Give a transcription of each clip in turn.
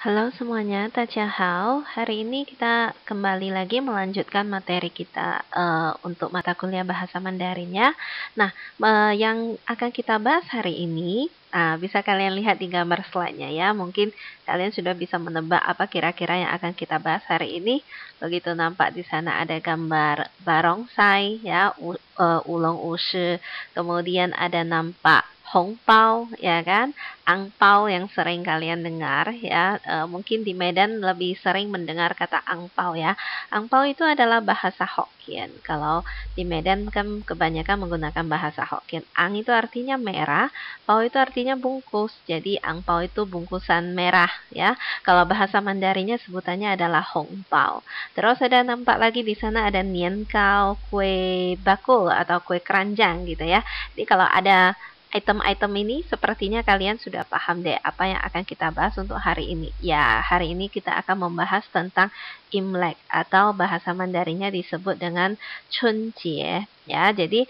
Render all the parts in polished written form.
Halo semuanya, Tadjahau. Hari ini kita kembali lagi melanjutkan materi kita untuk mata kuliah bahasa Mandarinnya. Nah, yang akan kita bahas hari ini, bisa kalian lihat di gambar slide-nya ya. Mungkin kalian sudah bisa menebak apa kira-kira yang akan kita bahas hari ini. Begitu nampak di sana ada gambar barongsai ya, ulong ushi, kemudian ada nampak hongpao ya kan, angpau yang sering kalian dengar ya, mungkin di Medan lebih sering mendengar kata angpau ya. Angpau itu adalah bahasa Hokkien. Kalau di Medan kan kebanyakan menggunakan bahasa Hokkien. Ang itu artinya merah, pau itu artinya bungkus. Jadi angpau itu bungkusan merah ya. Kalau bahasa Mandarinnya sebutannya adalah hongpao. Terus ada nampak lagi di sana ada niankao, kue bakul atau kue keranjang gitu ya. Jadi kalau ada item-item ini sepertinya kalian sudah paham deh apa yang akan kita bahas untuk hari ini. Ya, hari ini kita akan membahas tentang Imlek atau bahasa Mandarinnya disebut dengan Chunjie. Ya, jadi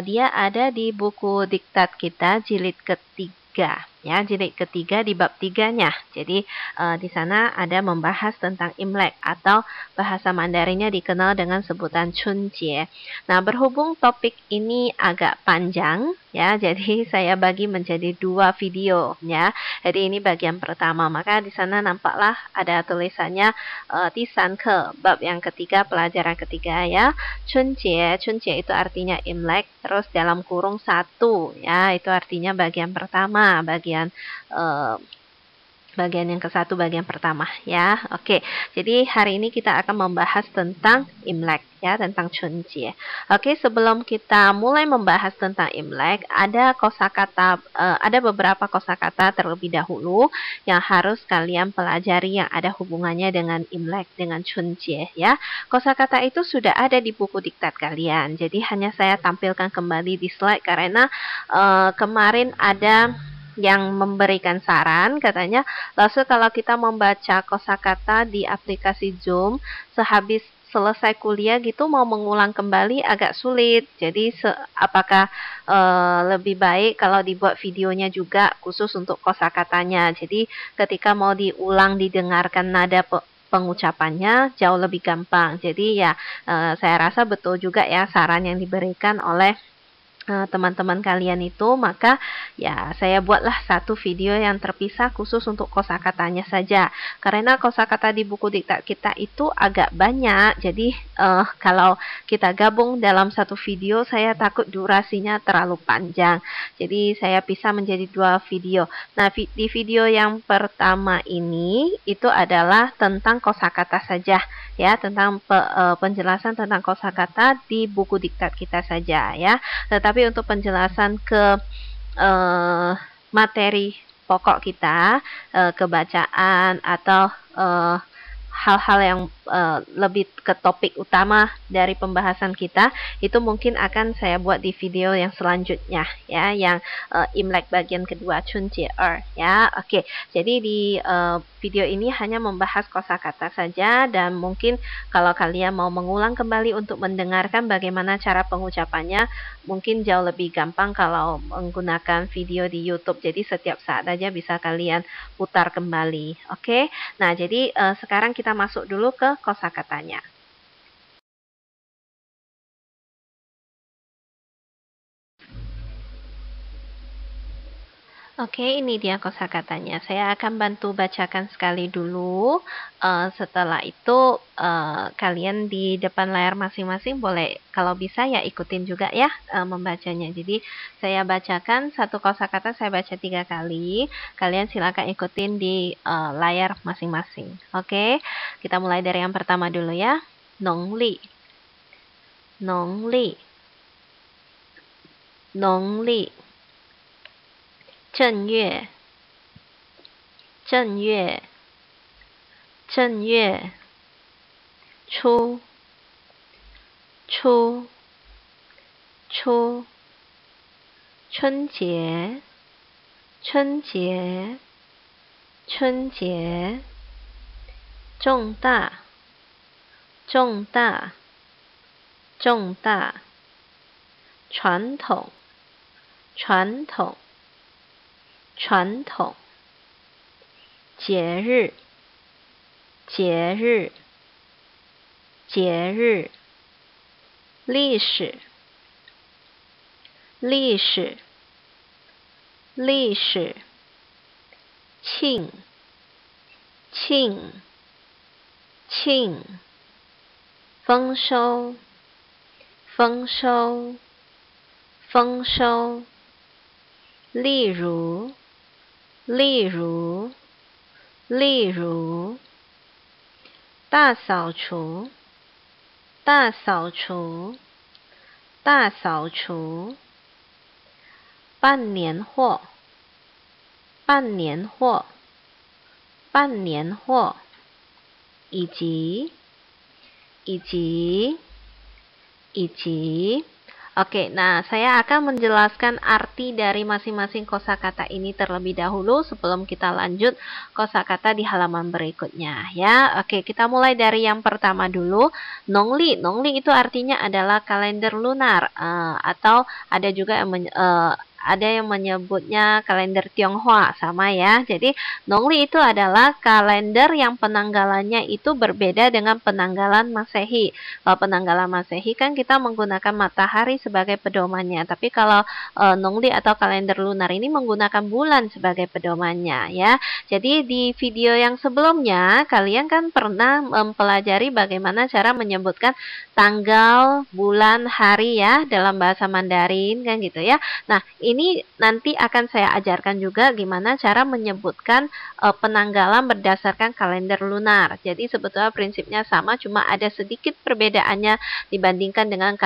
dia ada di buku diktat kita jilid ketiga. Ya, jilid ketiga di bab 3-nya. Jadi di sana ada membahas tentang Imlek atau bahasa Mandarinnya dikenal dengan sebutan Chunjie. Nah, berhubung topik ini agak panjang, ya, jadi saya bagi menjadi 2 video, ya. Jadi ini bagian pertama, maka di sana nampaklah ada tulisannya Tisan Ke, bab yang ketiga, pelajaran ketiga, ya. Chunjie, Chunjie itu artinya Imlek, terus dalam kurung 1, ya, itu artinya bagian pertama, bagian yang ke-1 bagian pertama ya. Oke. Jadi hari ini kita akan membahas tentang Imlek ya, tentang Chunjie. Oke, sebelum kita mulai membahas tentang Imlek, ada beberapa kosakata terlebih dahulu yang harus kalian pelajari yang ada hubungannya dengan Imlek, dengan Chunjie ya. Kosakata itu sudah ada di buku diktat kalian. Jadi hanya saya tampilkan kembali di slide karena kemarin ada yang memberikan saran, katanya, lalu kalau kita membaca kosakata di aplikasi Zoom, sehabis selesai kuliah gitu mau mengulang kembali agak sulit. Jadi apakah lebih baik kalau dibuat videonya juga khusus untuk kosakatanya. Jadi ketika mau diulang didengarkan nada pengucapannya jauh lebih gampang. Jadi ya saya rasa betul juga ya saran yang diberikan oleh teman-teman kalian itu, maka ya saya buatlah satu video yang terpisah khusus untuk kosakatanya saja. Karena kosakata di buku diktat kita itu agak banyak, jadi kalau kita gabung dalam satu video, saya takut durasinya terlalu panjang. Jadi saya pisah menjadi 2 video. Nah, di video yang pertama ini itu adalah tentang kosakata saja, ya, tentang penjelasan tentang kosakata di buku diktat kita saja, ya. Tetapi untuk penjelasan ke materi pokok kita, kebacaan atau hal-hal yang lebih ke topik utama dari pembahasan kita, itu mungkin akan saya buat di video yang selanjutnya ya, yang Imlek bagian kedua Chunjie ya. Oke. Jadi di video ini hanya membahas kosakata saja, dan mungkin kalau kalian mau mengulang kembali untuk mendengarkan bagaimana cara pengucapannya, mungkin jauh lebih gampang kalau menggunakan video di YouTube. Jadi setiap saat aja bisa kalian putar kembali. Oke. Nah, jadi sekarang kita masuk dulu ke kosakatanya. Oke, ini dia kosakatanya. Saya akan bantu bacakan sekali dulu. Setelah itu kalian di depan layar masing-masing boleh, kalau bisa ya ikutin juga ya membacanya. Jadi saya bacakan satu kosakata, saya baca 3 kali. Kalian silakan ikutin di layar masing-masing. Oke, kita mulai dari yang pertama dulu ya. Nongli, nongli, nongli. 正月，正月，正月，初，初，初，春节，春节，春节，重大，重大，重大，传统，传统。传统，节日，节日节日历史历史历史庆庆庆丰收丰收丰收例如例如例如大扫除大扫除大扫除办年货办年货办年货以及Oke, nah saya akan menjelaskan arti dari masing-masing kosakata ini terlebih dahulu sebelum kita lanjut kosakata di halaman berikutnya ya. Oke, kita mulai dari yang pertama dulu. Nongli, nongli itu artinya adalah kalender lunar atau ada juga yang menyebutnya kalender Tionghoa, sama ya. Jadi Nongli itu adalah kalender yang penanggalannya itu berbeda dengan penanggalan Masehi. Kalau penanggalan Masehi kan kita menggunakan matahari sebagai pedomannya, tapi kalau Nongli atau kalender lunar ini menggunakan bulan sebagai pedomannya ya. Jadi di video yang sebelumnya kalian kan pernah mempelajari bagaimana cara menyebutkan tanggal, bulan, hari ya dalam bahasa Mandarin kan gitu ya. Nah, ini nanti akan saya ajarkan juga gimana cara menyebutkan penanggalan berdasarkan kalender lunar. Jadi sebetulnya prinsipnya sama, cuma ada sedikit perbedaannya dibandingkan dengan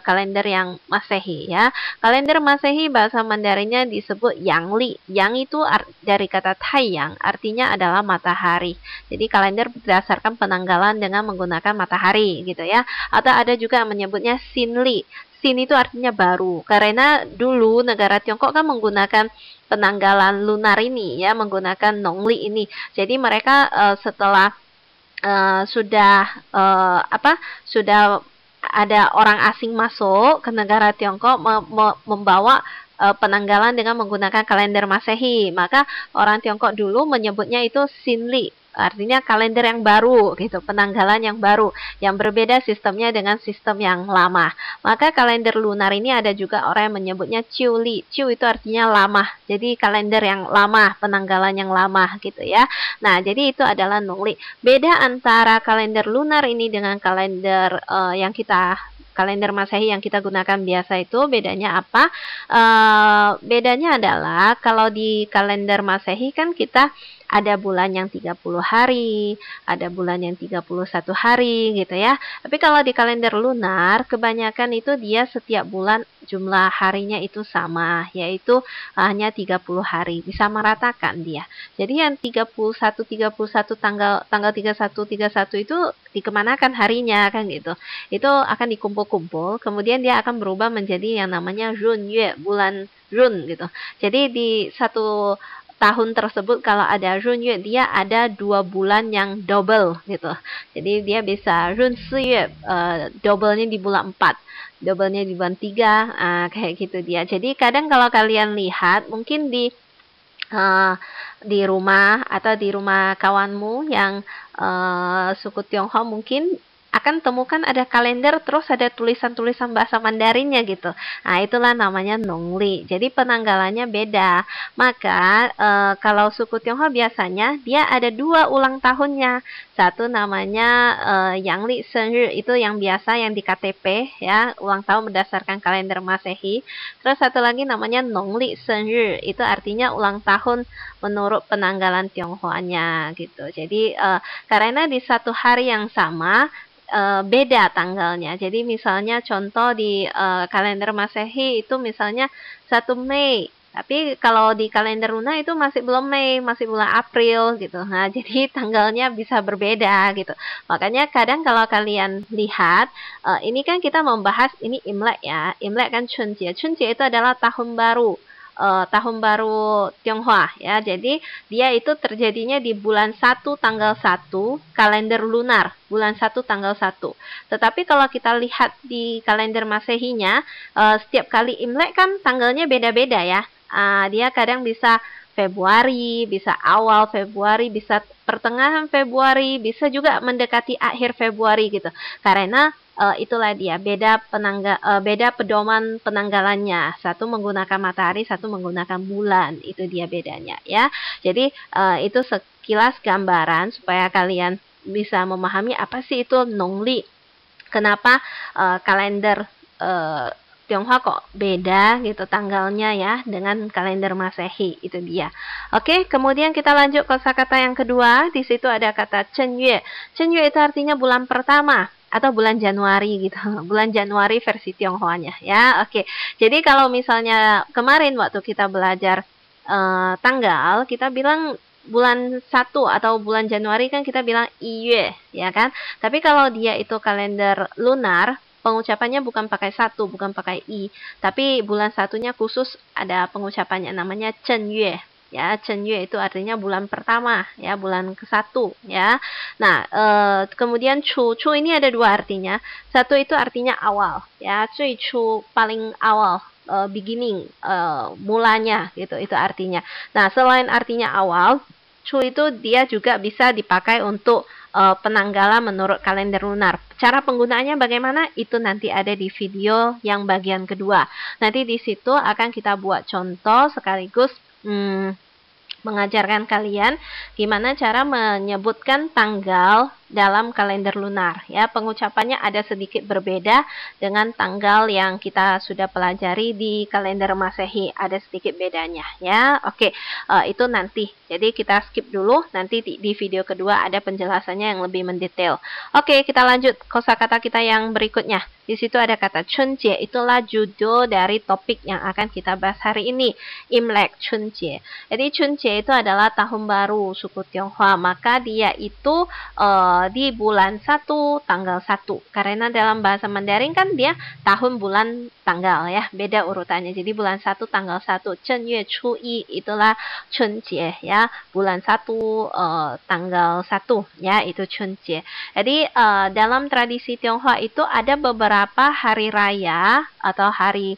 kalender yang Masehi ya. Kalender Masehi bahasa Mandarinnya disebut Yangli. Yang itu dari kata Taiyang, artinya adalah matahari. Jadi kalender berdasarkan penanggalan dengan menggunakan matahari gitu ya. Atau ada juga yang menyebutnya Xinli. Xin itu artinya baru, karena dulu negara Tiongkok kan menggunakan penanggalan lunar ini ya, menggunakan Nongli ini. Jadi mereka setelah sudah ada orang asing masuk ke negara Tiongkok membawa penanggalan dengan menggunakan kalender Masehi, maka orang Tiongkok dulu menyebutnya itu Xinli. Artinya kalender yang baru gitu, penanggalan yang baru yang berbeda sistemnya dengan sistem yang lama. Maka kalender lunar ini ada juga orang yang menyebutnya Ciuli. Ciu itu artinya lama. Jadi kalender yang lama, penanggalan yang lama gitu ya. Nah, jadi itu adalah Nongli. Beda antara kalender lunar ini dengan kalender kalender Masehi yang kita gunakan biasa itu bedanya apa? Bedanya adalah kalau di kalender Masehi kan kita ada bulan yang 30 hari, ada bulan yang 31 hari gitu ya. Tapi kalau di kalender lunar, kebanyakan itu dia setiap bulan jumlah harinya itu sama, yaitu hanya 30 hari, disamaratakan dia. Jadi yang 31 tanggal 31 itu dikemanakan harinya kan gitu. Itu akan dikumpul-kumpul, kemudian dia akan berubah menjadi yang namanya Runyue, bulan Run gitu. Jadi di satu tahun tersebut kalau ada Runyue dia ada 2 bulan yang double gitu. Jadi dia bisa Run Siyue, double-nya di bulan 4, double-nya di bulan 3, kayak gitu dia. Jadi kadang kalau kalian lihat mungkin di rumah atau di rumah kawanmu yang suku Tionghoa mungkin akan temukan ada kalender terus ada tulisan-tulisan bahasa Mandarinnya gitu. Nah, itulah namanya Nongli. Jadi penanggalannya beda. Maka kalau suku Tionghoa biasanya dia ada 2 ulang tahunnya. Satu namanya Yangli Senri, itu yang biasa yang di KTP ya, ulang tahun berdasarkan kalender Masehi. Terus satu lagi namanya Nongli Senri, itu artinya ulang tahun menurut penanggalan Tionghoanya gitu. Jadi karena di satu hari yang sama beda tanggalnya. Jadi misalnya contoh di kalender Masehi itu misalnya 1 Mei. Tapi kalau di kalender lunar itu masih belum Mei, masih bulan April gitu. Nah, jadi tanggalnya bisa berbeda gitu. Makanya kadang kalau kalian lihat, ini kan kita membahas ini Imlek ya. Imlek kan Chunjie. Chunjie itu adalah tahun baru. Tahun baru Tionghoa ya. Jadi dia itu terjadinya di bulan 1 tanggal 1 kalender lunar, bulan 1 tanggal 1. Tetapi kalau kita lihat di kalender Masehinya, setiap kali Imlek kan tanggalnya beda-beda ya. Dia kadang bisa Februari, bisa awal Februari, bisa pertengahan Februari, bisa juga mendekati akhir Februari gitu. Karena itulah dia beda pedoman penanggalannya. Satu menggunakan matahari, satu menggunakan bulan. Itu dia bedanya ya. Jadi itu sekilas gambaran supaya kalian bisa memahami apa sih itu Nongli. Kenapa kalender Tionghoa kok beda gitu tanggalnya ya dengan kalender Masehi, itu dia. Oke, kemudian kita lanjut kosakata yang kedua. Di situ ada kata Chen-yue. Chen-yue itu artinya bulan pertama atau bulan Januari gitu. Bulan Januari versi Tionghoanya ya. Oke. Jadi kalau misalnya kemarin waktu kita belajar tanggal, kita bilang bulan 1 atau bulan Januari kan kita bilang Iyue ya kan. Tapi kalau dia itu kalender lunar, pengucapannya bukan pakai 1, bukan pakai i, tapi bulan satunya khusus ada pengucapannya namanya Chen Yue. Ya, Chen Yue itu artinya bulan pertama, ya, bulan ke-1 ya. Nah, kemudian Chu ini ada dua artinya. Satu itu artinya awal, ya, Cui Chu paling awal, beginning, mulanya gitu, itu artinya. Nah, selain artinya awal, Chu itu dia juga bisa dipakai untuk penanggalan menurut kalender lunar. Cara penggunaannya bagaimana? Itu nanti ada di video yang bagian kedua. Nanti di situ akan kita buat contoh sekaligus mengajarkan kalian gimana cara menyebutkan tanggal dalam kalender lunar ya. Pengucapannya ada sedikit berbeda dengan tanggal yang kita sudah pelajari di kalender Masehi, ada sedikit bedanya ya. Oke, itu nanti. Jadi kita skip dulu, nanti di video kedua ada penjelasannya yang lebih mendetail. Oke, kita lanjut kosakata kita yang berikutnya. Di situ ada kata Chunjie, itulah judul dari topik yang akan kita bahas hari ini, Imlek Chunjie. Jadi Chunjie itu adalah tahun baru suku Tionghoa, maka dia itu di bulan 1 tanggal 1. Karena dalam bahasa Mandarin kan dia tahun bulan tanggal ya, beda urutannya. Jadi bulan 1 tanggal 1, Chen Yue Chu Yi itulah Chunjie ya, bulan 1 tanggal 1 ya, itu Chunjie. Jadi dalam tradisi Tionghoa itu ada beberapa hari raya atau hari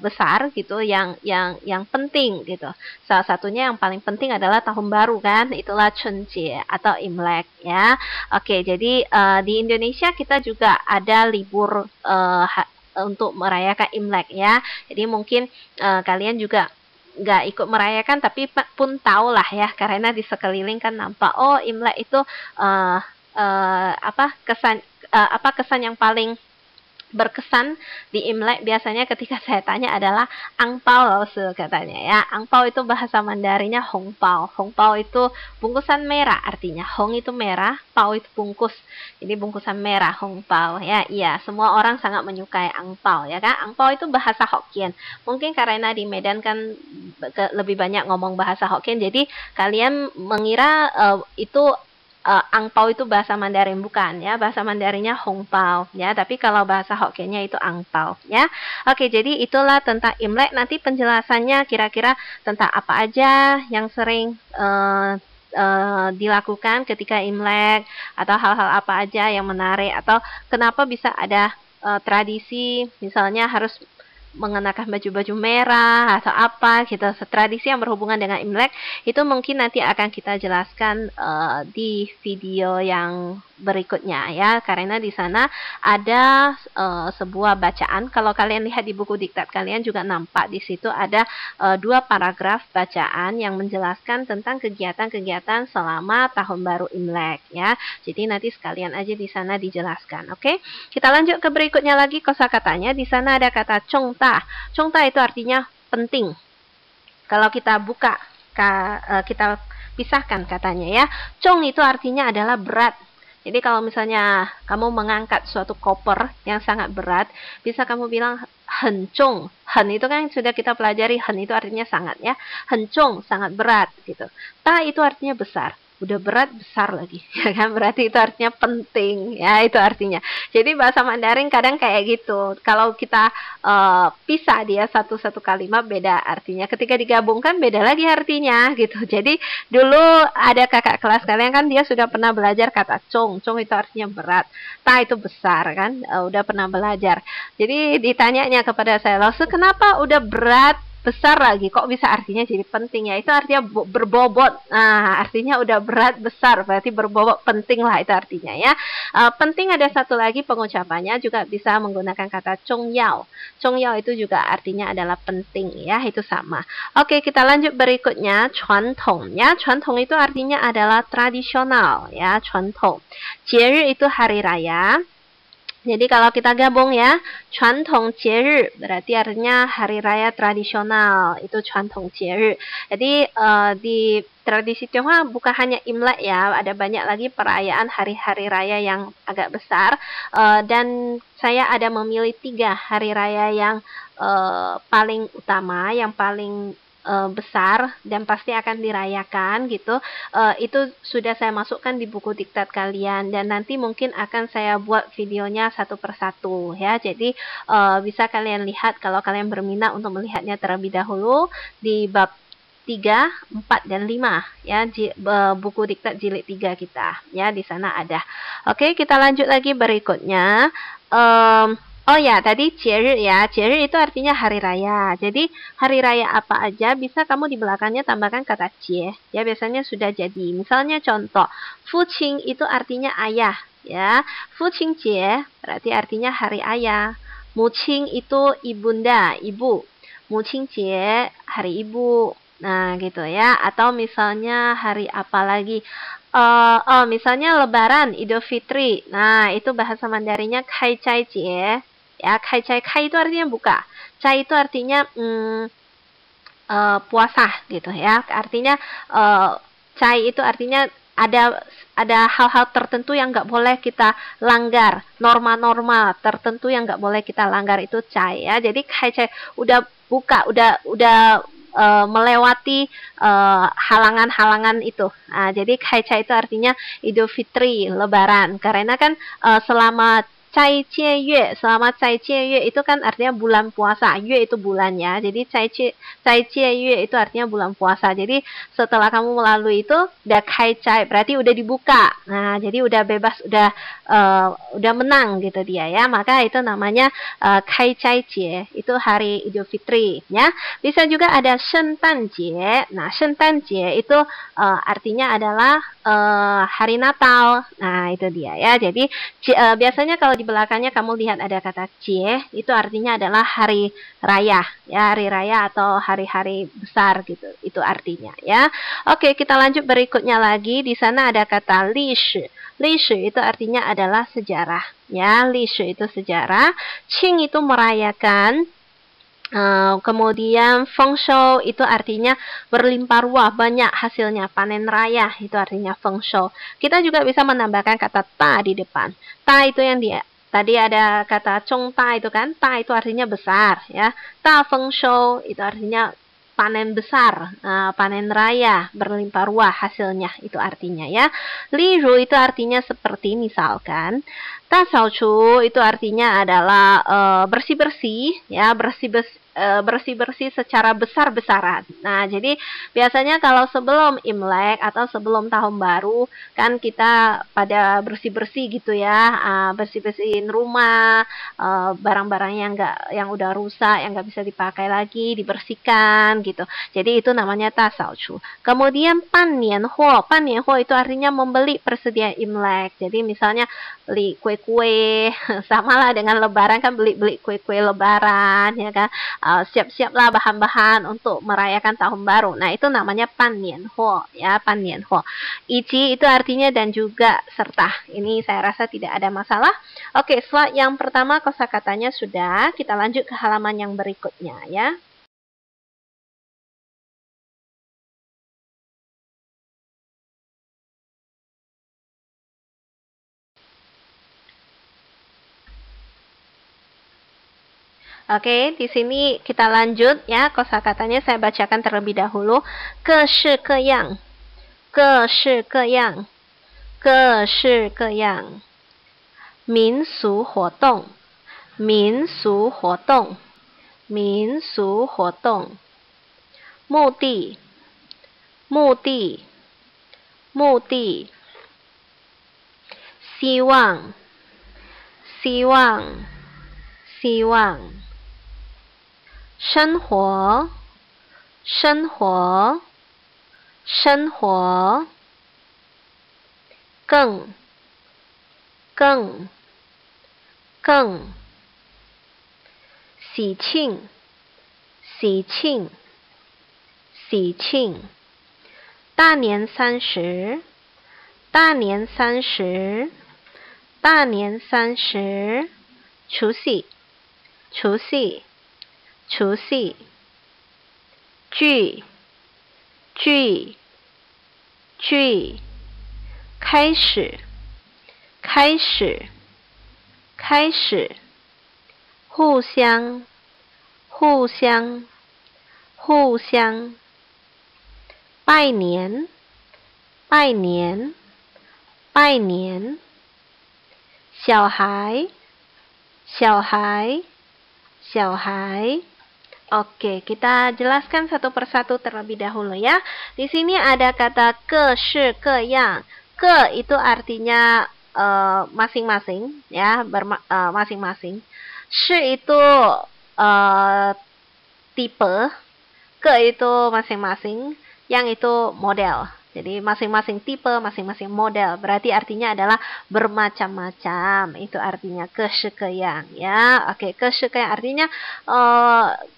besar gitu yang penting gitu. Salah satunya yang paling penting adalah tahun baru kan, itulah Chunjie atau Imlek ya. Oke, jadi di Indonesia kita juga ada libur untuk merayakan Imlek ya. Jadi mungkin kalian juga nggak ikut merayakan tapi pun tahu lah ya, karena di sekeliling kan nampak oh Imlek itu kesan yang paling berkesan di Imlek biasanya ketika saya tanya adalah angpao laosu katanya ya. Angpao itu bahasa Mandarinnya hongpao. Hongpao itu bungkusan merah artinya. Hong itu merah, pao itu bungkus. Jadi bungkusan merah hongpao ya. Iya, semua orang sangat menyukai angpao ya kan. Angpao itu bahasa Hokkien. Mungkin karena di Medan kan lebih banyak ngomong bahasa Hokkien, jadi kalian mengira itu angpao itu bahasa Mandarin, bukan ya, bahasa Mandarinnya hongpao ya, tapi kalau bahasa Hokkiennya itu angpao ya. Oke, jadi itulah tentang Imlek. Nanti penjelasannya kira-kira tentang apa aja yang sering dilakukan ketika Imlek, atau hal-hal apa aja yang menarik, atau kenapa bisa ada tradisi misalnya harus mengenakan baju-baju merah atau apa gitu, tradisi yang berhubungan dengan Imlek, itu mungkin nanti akan kita jelaskan di video yang berikutnya ya, karena di sana ada sebuah bacaan. Kalau kalian lihat di buku diktat kalian juga nampak di situ ada 2 paragraf bacaan yang menjelaskan tentang kegiatan-kegiatan selama tahun baru Imlek ya. Jadi nanti sekalian aja di sana dijelaskan. Oke, kita lanjut ke berikutnya lagi kosakatanya. Di sana ada kata congta. Congta itu artinya penting. Kalau kita buka, kita pisahkan katanya ya. Cong itu artinya adalah berat. Jadi kalau misalnya kamu mengangkat suatu koper yang sangat berat, bisa kamu bilang hencong. Hen itu kan sudah kita pelajari, hen itu artinya sangat ya. Hencong, sangat berat gitu. Ta itu artinya besar. Udah berat, besar lagi ya kan, berarti itu artinya penting ya, itu artinya. Jadi bahasa Mandarin kadang kayak gitu, kalau kita pisah dia satu kalimat beda artinya, ketika digabungkan beda lagi artinya gitu. Jadi dulu ada kakak kelas kalian kan, dia sudah pernah belajar kata cong. Cong itu artinya berat, ta itu besar kan, udah pernah belajar. Jadi ditanyanya kepada saya, lalu kenapa udah berat, besar lagi. Kok bisa artinya jadi penting ya? Itu artinya berbobot. Nah, artinya udah berat, besar. Berarti berbobot, penting lah itu artinya ya. Penting ada satu lagi pengucapannya juga bisa menggunakan kata congyao. Congyao itu juga artinya adalah penting ya. Itu sama. Oke, kita lanjut berikutnya. Chuantong ya. Chuantong itu artinya adalah tradisional ya. Chuantong. Jie itu hari raya. Jadi kalau kita gabung ya, Chuantong Jie berarti artinya hari raya tradisional, itu Chuantong Jie. Jadi di tradisi Tionghoa bukan hanya Imlek ya, ada banyak lagi perayaan hari-hari raya yang agak besar. Dan saya ada memilih 3 hari raya yang paling utama, yang paling besar dan pasti akan dirayakan gitu. Itu sudah saya masukkan di buku diktat kalian dan nanti mungkin akan saya buat videonya satu persatu ya. Jadi bisa kalian lihat kalau kalian berminat untuk melihatnya terlebih dahulu di bab 3, 4, dan 5 ya, buku diktat jilid 3 kita ya, di sana ada. Oke, kita lanjut lagi berikutnya. Oh ya, tadi Jie ya. Jie itu artinya hari raya. Jadi, hari raya apa aja bisa kamu di belakangnya tambahkan kata Jie. Ya, biasanya sudah jadi. Misalnya contoh, Fuqing itu artinya ayah. Ya, Fuqing Jie berarti artinya hari ayah. Muqing itu ibunda, ibu. Muqing Jie, hari ibu. Nah, gitu ya. Atau misalnya hari apa lagi? Misalnya Lebaran, Idul Fitri. Nah, itu bahasa Mandarinnya Kai Cai Jie. Ya, Kai Cai, Kai itu artinya buka. Cai itu artinya puasa gitu ya. Artinya Cai itu artinya ada hal-hal tertentu yang nggak boleh kita langgar, norma-norma tertentu yang nggak boleh kita langgar, itu Cai ya. Jadi Kai Cai udah buka, udah melewati halangan-halangan itu. Nah, jadi Kai Cai itu artinya Idul Fitri, Lebaran. Karena kan selama Cai Jie Yue, selama Cai Jie Yue itu kan artinya bulan puasa. Yue itu bulan ya. Jadi Cai Jie Yue itu artinya bulan puasa. Jadi setelah kamu melalui itu udah Kai Cai, berarti udah dibuka. Nah, jadi udah bebas, udah menang gitu dia ya. Maka itu namanya Kai Cai Jie, itu hari Idul Fitri ya. Bisa juga ada Shentan Jie. Nah, Shentan Jie itu artinya adalah hari Natal. Nah, itu dia ya. Jadi biasanya kalau di belakangnya kamu lihat ada kata Jie, itu artinya adalah hari raya ya, hari raya atau hari-hari besar gitu. Itu artinya ya. Oke, kita lanjut berikutnya lagi. Di sana ada kata Li Shi. Li Shi itu artinya adalah sejarah ya. Li Shi itu sejarah. Qing itu merayakan. Kemudian Feng Shou itu artinya berlimpah ruah, banyak hasilnya, panen raya, itu artinya Feng Shou. Kita juga bisa menambahkan kata ta di depan. Ta itu yang tadi ada kata Chong ta itu kan, ta itu artinya besar ya. Ta Feng Shou itu artinya panen besar, panen raya, berlimpah ruah hasilnya, itu artinya ya. Li Ru itu artinya seperti misalkan, Ta Xiao Chu itu artinya adalah bersih-bersih ya, bersih-bersih secara besar-besaran. Nah, jadi biasanya kalau sebelum Imlek atau sebelum tahun baru kan kita pada bersih-bersih gitu ya, bersih-bersihin rumah, barang-barang yang udah rusak, yang nggak bisa dipakai lagi, dibersihkan gitu. Jadi itu namanya Ta Xiao Chu. Kemudian Pan Nian Huo. Pan Nian Huo itu artinya membeli persediaan Imlek. Jadi misalnya beli kue-kue, sama lah dengan lebaran kan, beli kue-kue lebaran ya kan, siap-siaplah bahan-bahan untuk merayakan tahun baru. Nah, itu namanya Pan Nian Huo ya, Pan Nian Huo. Ichi itu artinya dan juga serta. Ini saya rasa tidak ada masalah. Oke, setelah yang pertama kosakatanya sudah, kita lanjut ke halaman yang berikutnya ya. Oke, di sini kita lanjut ya, kosakatanya saya bacakan terlebih dahulu. Ke shi ke yang, ke shi ke yang, ke shi ke yang. Min su huo dong, min su huo dong, min su huo dong. Mu di, mu di, mu di. 希望，希望，希望。生活，生活，生活，更，更，更，喜庆，喜庆，喜庆，大年30，大年30，大年30，除夕，除夕，除夕，聚，聚，聚，开始，开始，开始，互相，互相，互相，拜年，拜年，拜年，小孩，小孩，小孩。Oke, kita jelaskan satu persatu terlebih dahulu ya. Di sini ada kata ke, shi, ke, yang. Ke itu artinya masing-masing, ya, masing-masing. Shi itu tipe, ke itu masing-masing, yang itu model. Jadi masing-masing tipe, masing-masing model. Berarti artinya adalah bermacam-macam. Itu artinya kesekeyang, ya. Oke, kesekeyang artinya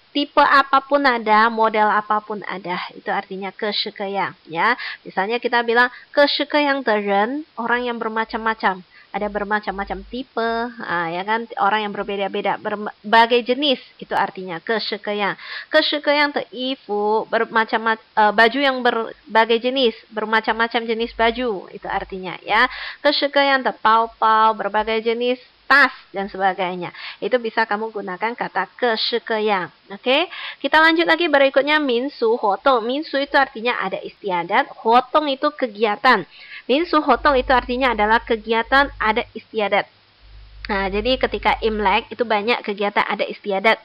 tipe apapun ada, model apapun ada. Itu artinya kesekeyang, ya. Misalnya kita bilang kesekeyang de ren, orang yang bermacam-macam. Ada bermacam-macam tipe, ya kan, orang yang berbeda-beda, berbagai jenis, itu artinya kesekeyang. Kesekeyang de ifu, bermacam-macam baju yang berbagai jenis, bermacam-macam jenis baju, itu artinya, ya. Kesekeyang de pao-pao, berbagai jenis tas dan sebagainya. Itu bisa kamu gunakan kata kesekeyang. Oke, kita lanjut lagi berikutnya minsu hotong. Minsu itu artinya ada istiadat, hotong itu kegiatan. Minsu hotong itu artinya adalah kegiatan ada istiadat. Nah, jadi ketika Imlek itu banyak kegiatan ada istiadat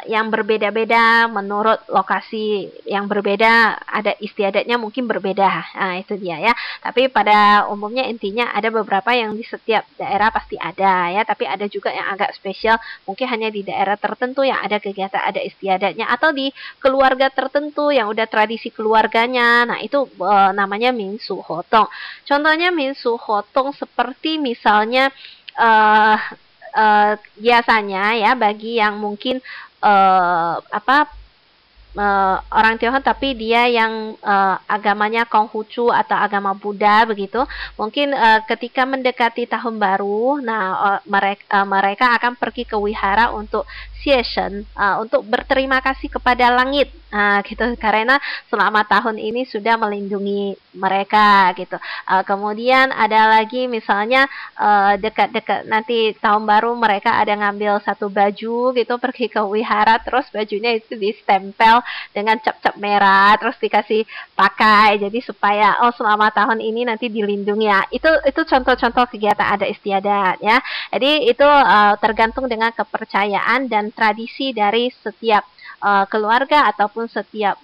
yang berbeda-beda menurut lokasi yang berbeda, ada istiadatnya mungkin berbeda. Nah, itu dia ya. Tapi pada umumnya intinya ada beberapa yang di setiap daerah pasti ada ya, tapi ada juga yang agak spesial, mungkin hanya di daerah tertentu yang ada kegiatan ada istiadatnya, atau di keluarga tertentu yang udah tradisi keluarganya. Nah, itu namanya minsu hotong. Contohnya minsu hotong seperti misalnya biasanya ya, bagi yang mungkin orang Tionghoa tapi dia yang agamanya Konghucu atau agama Buddha begitu, mungkin ketika mendekati tahun baru, nah mereka akan pergi ke wihara untuk sieshen, untuk berterima kasih kepada langit, gitu, karena selama tahun ini sudah melindungi mereka gitu. Kemudian ada lagi misalnya dekat-dekat nanti tahun baru, mereka ada ngambil satu baju gitu, pergi ke wihara, terus bajunya itu distempel dengan cap-cap merah, terus dikasih pakai, jadi supaya selama tahun ini nanti dilindungi ya. Itu contoh-contoh kegiatan ada istiadat ya. Jadi itu tergantung dengan kepercayaan dan tradisi dari setiap keluarga ataupun setiap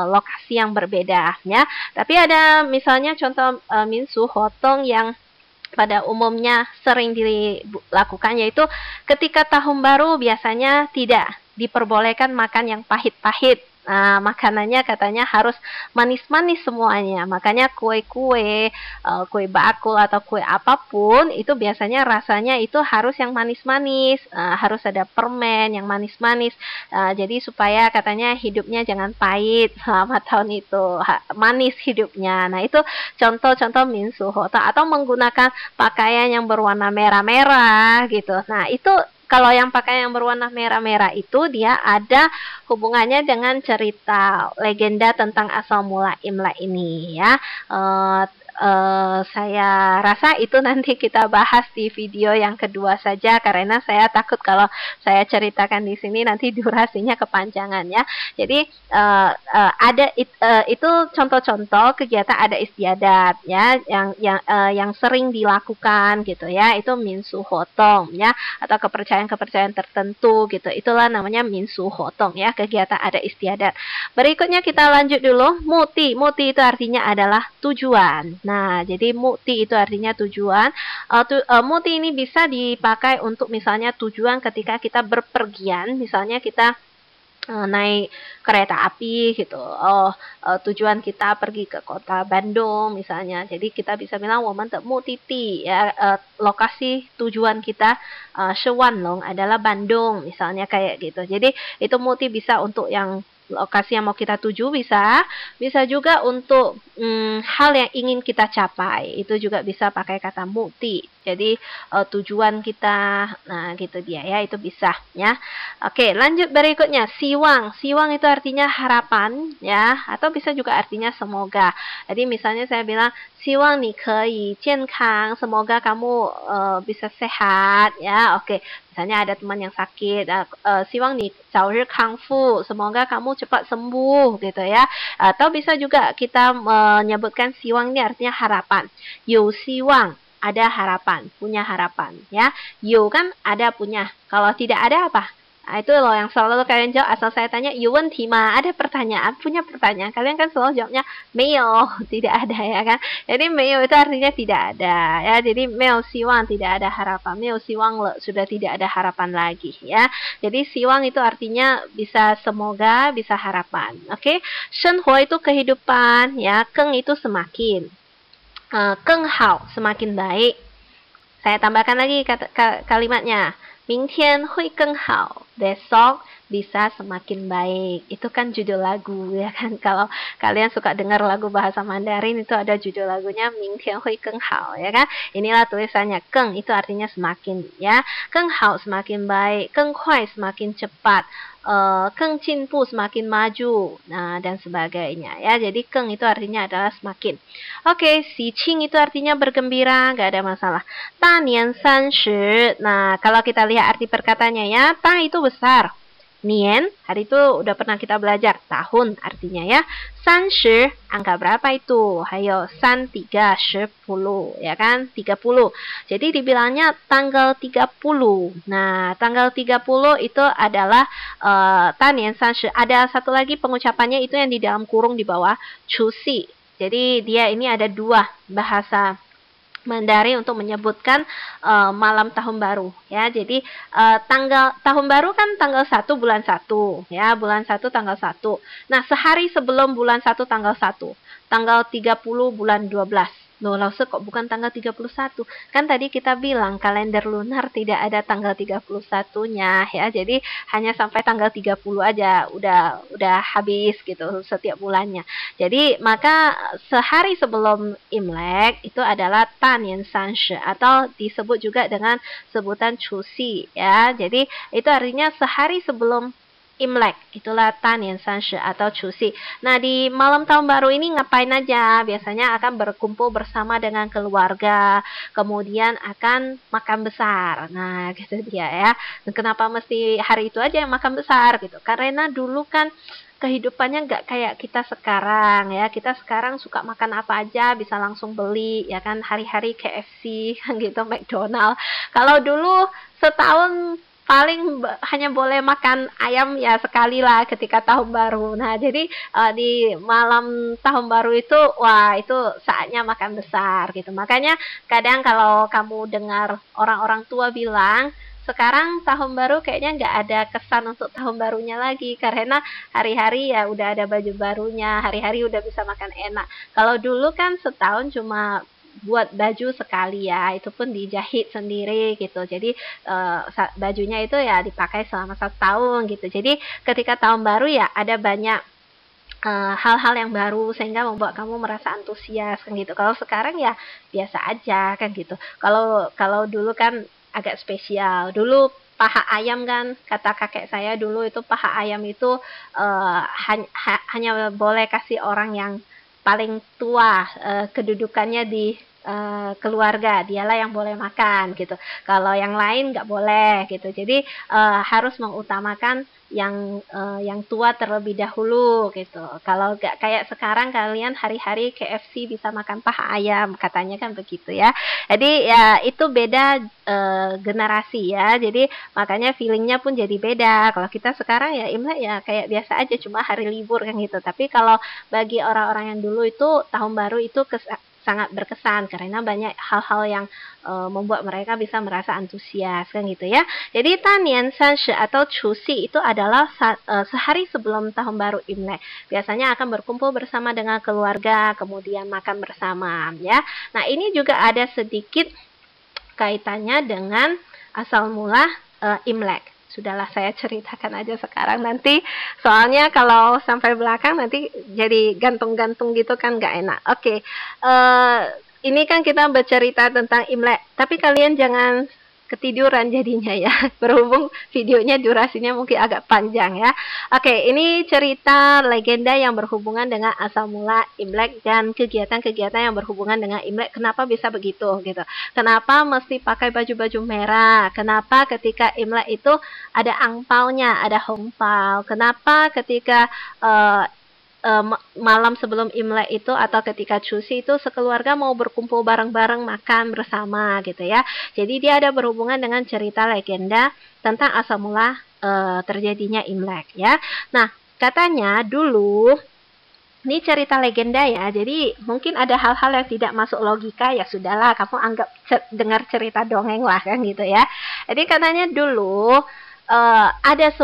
lokasi yang berbeda ya. Tapi ada misalnya contoh minsu hotong yang pada umumnya sering dilakukan, yaitu ketika tahun baru biasanya tidak diperbolehkan makan yang pahit-pahit. Nah, makanannya katanya harus manis-manis semuanya. Makanya kue-kue, kue bakul atau kue apapun itu biasanya rasanya itu harus yang manis-manis, harus ada permen yang manis-manis. Jadi supaya katanya hidupnya jangan pahit selama tahun itu, manis hidupnya. Nah, itu contoh-contoh minsu hotong, atau menggunakan pakaian yang berwarna merah-merah gitu. Nah, itu kalau yang pakaian yang berwarna merah-merah itu dia ada hubungannya dengan cerita legenda tentang asal mula Imlek ini ya. Saya rasa itu nanti kita bahas di video yang kedua saja, karena saya takut kalau saya ceritakan di sini nanti durasinya kepanjangan ya. Jadi ada itu contoh-contoh kegiatan ada istiadat ya, yang sering dilakukan gitu ya. Itu minsu hotong ya, atau kepercayaan-kepercayaan tertentu gitu. Itulah namanya minsu hotong ya, kegiatan ada istiadat. Berikutnya kita lanjut dulu. Muti. Muti itu artinya adalah tujuan. Nah, jadi muti itu artinya tujuan. Muti ini bisa dipakai untuk misalnya tujuan ketika kita berpergian. Misalnya kita naik kereta api gitu. Tujuan kita pergi ke kota Bandung misalnya. Jadi kita bisa bilang 我们的目的地 ya, lokasi tujuan kita 是万隆 adalah Bandung misalnya kayak gitu. Jadi itu multi bisa untuk yang lokasi yang mau kita tuju bisa juga untuk hal yang ingin kita capai. Itu juga bisa pakai kata multi. Jadi tujuan kita, nah gitu dia ya, itu bisa ya. Oke, lanjut berikutnya, siwang. Siwang itu artinya harapan ya, atau bisa juga artinya semoga. Jadi misalnya saya bilang, siwang ni kei jiankang, semoga kamu bisa sehat ya. Oke, misalnya ada teman yang sakit, siwang ni zaorir kangfu, semoga kamu cepat sembuh gitu ya. Atau bisa juga kita menyebutkan siwang ini artinya harapan. You siwang, ada harapan, punya harapan ya. You kan ada punya. Kalau tidak ada apa? Nah, itu loh yang selalu kalian jawab asal saya tanya you wenti ma, ada pertanyaan, punya pertanyaan. Kalian kan selalu jawabnya meyo, tidak ada ya kan. Jadi meyo itu artinya tidak ada ya. Jadi meyo siwang, tidak ada harapan. Meyo siwang le, sudah tidak ada harapan lagi ya. Jadi siwang itu artinya bisa semoga, bisa harapan. Oke. Shenhuo itu kehidupan ya. Keng itu semakin. Keng hao, semakin baik. Saya tambahkan lagi kalimatnya. 明天会更好, besok bisa semakin baik. Itu kan judul lagu ya kan. Kalau kalian suka dengar lagu bahasa Mandarin itu ada judul lagunya 明天会更好 ya kan. Inilah tulisannya. Keng itu artinya semakin ya. 更好 semakin baik, 更快 semakin cepat, 更进步 semakin maju, nah dan sebagainya ya. Jadi keng itu artinya adalah semakin. Oke, si qing itu artinya bergembira, nggak ada masalah. Ta nian san shi. Nah, kalau kita lihat arti perkataannya ya, ta itu besar. Nian, hari itu udah pernah kita belajar, tahun artinya ya. San shi, angka berapa itu? Hayo, san 3, 10, ya kan? 30. Jadi dibilangnya tanggal 30. Nah, tanggal 30 itu adalah tanian san shi. Ada satu lagi pengucapannya itu yang di dalam kurung di bawah, cusi. Jadi dia ini ada dua bahasa Mandarin untuk menyebutkan malam tahun baru ya. Jadi tanggal tahun baru kan tanggal 1 bulan 1 ya, bulan 1 tanggal 1. Nah, sehari sebelum bulan 1 tanggal 1, tanggal 30 bulan 12. Loh, Lause kok bukan tanggal 31? Kan tadi kita bilang kalender lunar tidak ada tanggal 31-nya ya. Jadi hanya sampai tanggal 30 aja udah habis gitu setiap bulannya. Jadi maka sehari sebelum Imlek itu adalah Tanian Sanshi atau disebut juga dengan sebutan Cusi ya. Jadi itu artinya sehari sebelum Imlek, itulah Tanian Sanshi atau Cusi. Nah, di malam tahun baru ini ngapain aja? Biasanya akan berkumpul bersama dengan keluarga, kemudian akan makan besar. Nah, gitu dia ya. Dan kenapa mesti hari itu aja yang makan besar gitu? Karena dulu kan kehidupannya nggak kayak kita sekarang ya. Kita sekarang suka makan apa aja bisa langsung beli ya kan, hari-hari KFC kan gitu, McDonald. Kalau dulu setahun paling hanya boleh makan ayam ya sekali lah ketika tahun baru. Nah, jadi di malam tahun baru itu, wah itu saatnya makan besar gitu. Makanya kadang kalau kamu dengar orang-orang tua bilang, sekarang tahun baru kayaknya nggak ada kesan untuk tahun barunya lagi. Karena hari-hari ya udah ada baju barunya, hari-hari udah bisa makan enak. Kalau dulu kan setahun cuma buat baju sekali ya, itu pun dijahit sendiri gitu. Jadi bajunya itu ya dipakai selama 1 tahun gitu. Jadi ketika tahun baru ya ada banyak hal-hal yang baru sehingga membuat kamu merasa antusias kan gitu. Kalau sekarang ya biasa aja kan gitu. Kalau dulu kan agak spesial. Dulu paha ayam kan, kata kakek saya dulu itu paha ayam itu hanya boleh kasih orang yang paling tua, kedudukannya di keluarga, dialah yang boleh makan gitu. Kalau yang lain nggak boleh gitu. Jadi harus mengutamakan yang tua terlebih dahulu gitu. Kalau nggak kayak sekarang kalian hari-hari KFC bisa makan paha ayam, katanya kan begitu ya. Jadi ya itu beda generasi ya. Jadi makanya feelingnya pun jadi beda. Kalau kita sekarang ya Imlek ya kayak biasa aja, cuma hari libur kan gitu. Tapi kalau bagi orang-orang yang dulu itu tahun baru itu sangat berkesan karena banyak hal-hal yang membuat mereka bisa merasa antusias kan gitu ya. Jadi Tanian Sanshi atau Chusi itu adalah sehari sebelum tahun baru Imlek. Biasanya akan berkumpul bersama dengan keluarga, kemudian makan bersama ya. Nah, ini juga ada sedikit kaitannya dengan asal mula Imlek. Sudahlah, saya ceritakan aja sekarang, nanti soalnya kalau sampai belakang nanti jadi gantung-gantung gitu kan nggak enak. Oke, ini kan kita bercerita tentang Imlek, tapi kalian jangan ketiduran jadinya ya, berhubung videonya durasinya mungkin agak panjang ya. Oke, ini cerita legenda yang berhubungan dengan asal mula Imlek dan kegiatan-kegiatan yang berhubungan dengan Imlek. Kenapa bisa begitu gitu? Kenapa mesti pakai baju-baju merah? Kenapa ketika Imlek itu ada angpaunya, ada hongpao? Kenapa ketika malam sebelum Imlek itu atau ketika Chusi itu sekeluarga mau berkumpul bareng-bareng makan bersama gitu ya. Jadi dia ada berhubungan dengan cerita legenda tentang asal mula terjadinya Imlek ya. Nah, katanya dulu ini cerita legenda ya, jadi mungkin ada hal-hal yang tidak masuk logika, ya sudahlah, kamu anggap dengar cerita dongeng lah kan gitu ya. Jadi katanya dulu ada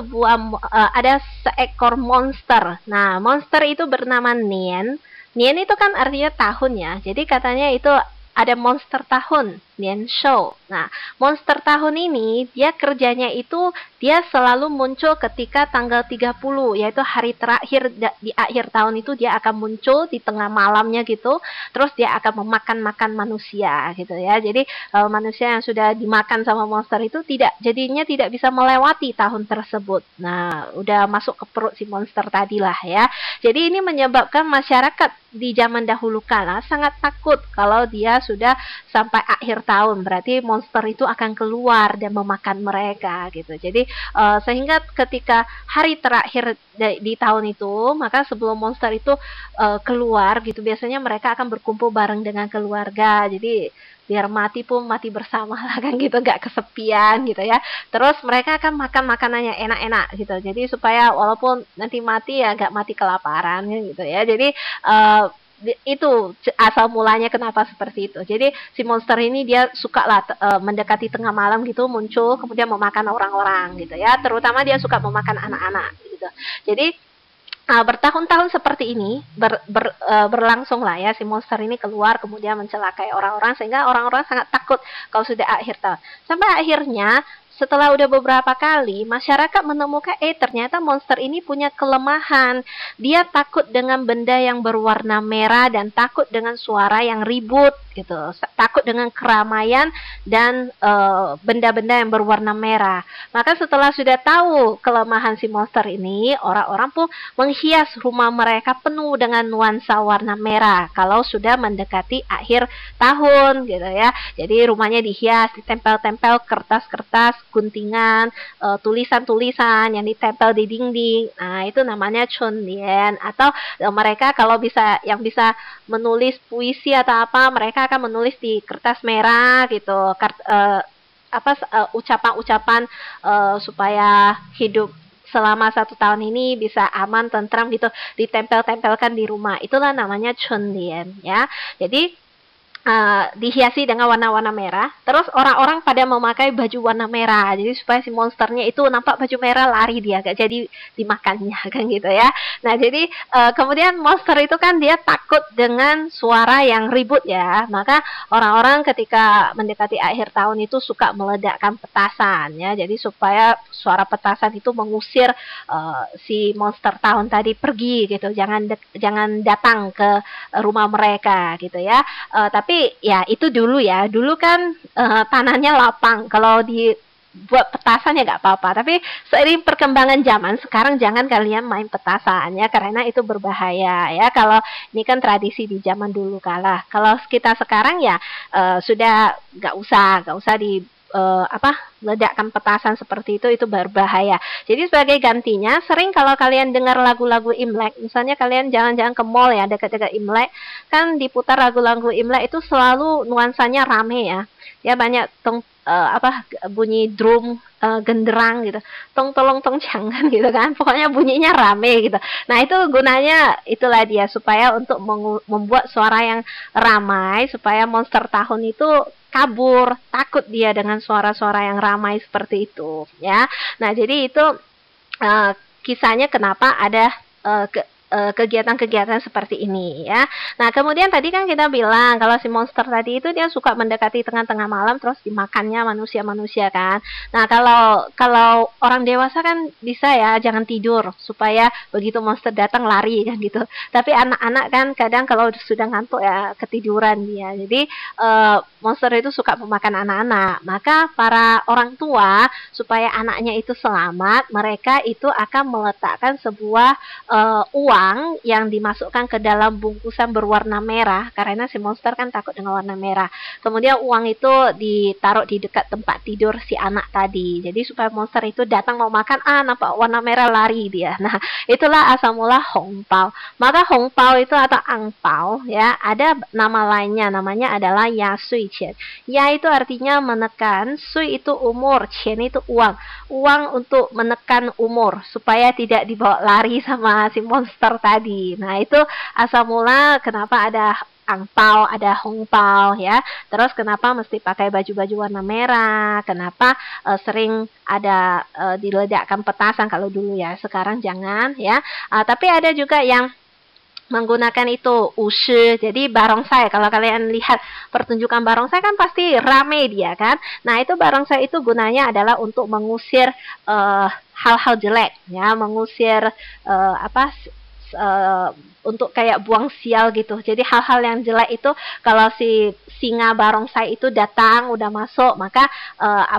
seekor monster. Nah, monster itu bernama Nian. Nian itu kan artinya tahun ya. Jadi katanya itu ada monster tahun, Nian Shou. Nah, monster tahun ini dia kerjanya itu dia selalu muncul ketika tanggal 30, yaitu hari terakhir di akhir tahun itu dia akan muncul di tengah malamnya gitu. Terus dia akan memakan manusia gitu ya. Jadi manusia yang sudah dimakan sama monster itu jadinya tidak bisa melewati tahun tersebut. Nah, udah masuk ke perut si monster tadi lah ya. Jadi ini menyebabkan masyarakat di zaman dahulu kala sangat takut kalau dia sudah sampai akhir tahun, berarti monster itu akan keluar dan memakan mereka gitu. Jadi sehingga ketika hari terakhir di tahun itu, maka sebelum monster itu keluar gitu, biasanya mereka akan berkumpul bareng dengan keluarga. Jadi biar mati pun mati bersama lah kan gitu, nggak kesepian gitu ya. Terus mereka akan makan makanannya enak-enak gitu, jadi supaya walaupun nanti mati ya nggak mati kelaparan gitu ya. Jadi itu asal mulanya kenapa seperti itu. Jadi si monster ini dia suka lah mendekati tengah malam gitu muncul, kemudian memakan orang-orang gitu ya, terutama dia suka memakan anak-anak gitu. Jadi bertahun-tahun seperti ini berlangsung lah ya, si monster ini keluar kemudian mencelakai orang-orang sehingga orang-orang sangat takut kalau sudah akhir tahun. Sampai akhirnya setelah udah beberapa kali masyarakat menemukan ternyata monster ini punya kelemahan. Dia takut dengan benda yang berwarna merah dan takut dengan suara yang ribut gitu. Takut dengan keramaian dan benda-benda yang berwarna merah. Maka setelah sudah tahu kelemahan si monster ini, orang-orang pun menghias rumah mereka penuh dengan nuansa warna merah kalau sudah mendekati akhir tahun gitu ya. Jadi rumahnya dihias, ditempel-tempel kertas-kertas, guntingan, tulisan-tulisan yang ditempel di dinding. Nah, itu namanya chunlian. Atau mereka kalau yang bisa menulis puisi atau apa, mereka akan menulis di kertas merah gitu. Ucapan-ucapan supaya hidup selama 1 tahun ini bisa aman, tentram gitu, ditempel-tempelkan di rumah. Itulah namanya chunlian ya. Jadi dihiasi dengan warna-warna merah. Terus orang-orang pada memakai baju warna merah. Jadi supaya si monsternya itu nampak baju merah, lari dia, gak jadi dimakannya kan gitu ya. Nah, jadi kemudian monster itu kan dia takut dengan suara yang ribut ya. Maka orang-orang ketika mendekati akhir tahun itu suka meledakkan petasan ya. Jadi supaya suara petasan itu mengusir si monster tahun tadi pergi gitu. Jangan datang ke rumah mereka gitu ya. Tapi ya itu dulu ya. Dulu kan tanahnya lapang. Kalau dibuat petasan ya nggak apa-apa. Tapi seiring perkembangan zaman, sekarang jangan kalian main petasan ya, karena itu berbahaya ya. Kalau ini kan tradisi di zaman dulu kala. Kalau kita sekarang ya sudah nggak usah di meledakkan petasan seperti itu berbahaya. Jadi sebagai gantinya, sering kalau kalian dengar lagu-lagu Imlek, misalnya kalian jalan-jalan ke mall ya dekat-dekat Imlek, kan diputar lagu-lagu Imlek itu selalu nuansanya rame ya. Ya banyak bunyi drum, genderang gitu, tong tolong tong jangan gitu kan, pokoknya bunyinya rame gitu. Nah itu gunanya itulah dia, supaya untuk membuat suara yang ramai, supaya monster tahun itu kabur, takut dia dengan suara-suara yang ramai seperti itu ya. Nah jadi itu kisahnya kenapa ada kegiatan-kegiatan seperti ini ya. Nah kemudian tadi kan kita bilang kalau si monster tadi itu dia suka mendekati tengah-tengah malam terus dimakannya manusia-manusia kan. Nah kalau orang dewasa kan bisa ya jangan tidur supaya begitu monster datang lari kan gitu. Tapi anak-anak kan kadang kalau sudah ngantuk ya ketiduran dia. Jadi monster itu suka memakan anak-anak. Maka para orang tua supaya anaknya itu selamat, mereka itu akan meletakkan sebuah uang yang dimasukkan ke dalam bungkusan berwarna merah karena si monster kan takut dengan warna merah. Kemudian uang itu ditaruh di dekat tempat tidur si anak tadi. Jadi supaya monster itu datang mau makan, nampak warna merah lari dia. Nah, itulah asal mula hongpao. Maka hongpao itu atau angpao ya, ada nama lainnya, namanya adalah ya sui qian. Ya itu artinya menekan, sui itu umur, qian itu uang. Uang untuk menekan umur supaya tidak dibawa lari sama si monster tadi. Nah, itu asal mula kenapa ada angpao, ada hongpao ya. Terus kenapa mesti pakai baju-baju warna merah? Kenapa sering ada diledakkan petasan kalau dulu ya, sekarang jangan ya. Tapi ada juga yang menggunakan itu ushi, jadi barongsai. Kalau kalian lihat pertunjukan barongsai kan pasti rame dia kan. Nah itu barongsai itu gunanya adalah untuk mengusir hal-hal jelek ya, mengusir untuk kayak buang sial gitu. Jadi hal-hal yang jelek itu kalau si singa barongsai itu datang udah masuk, maka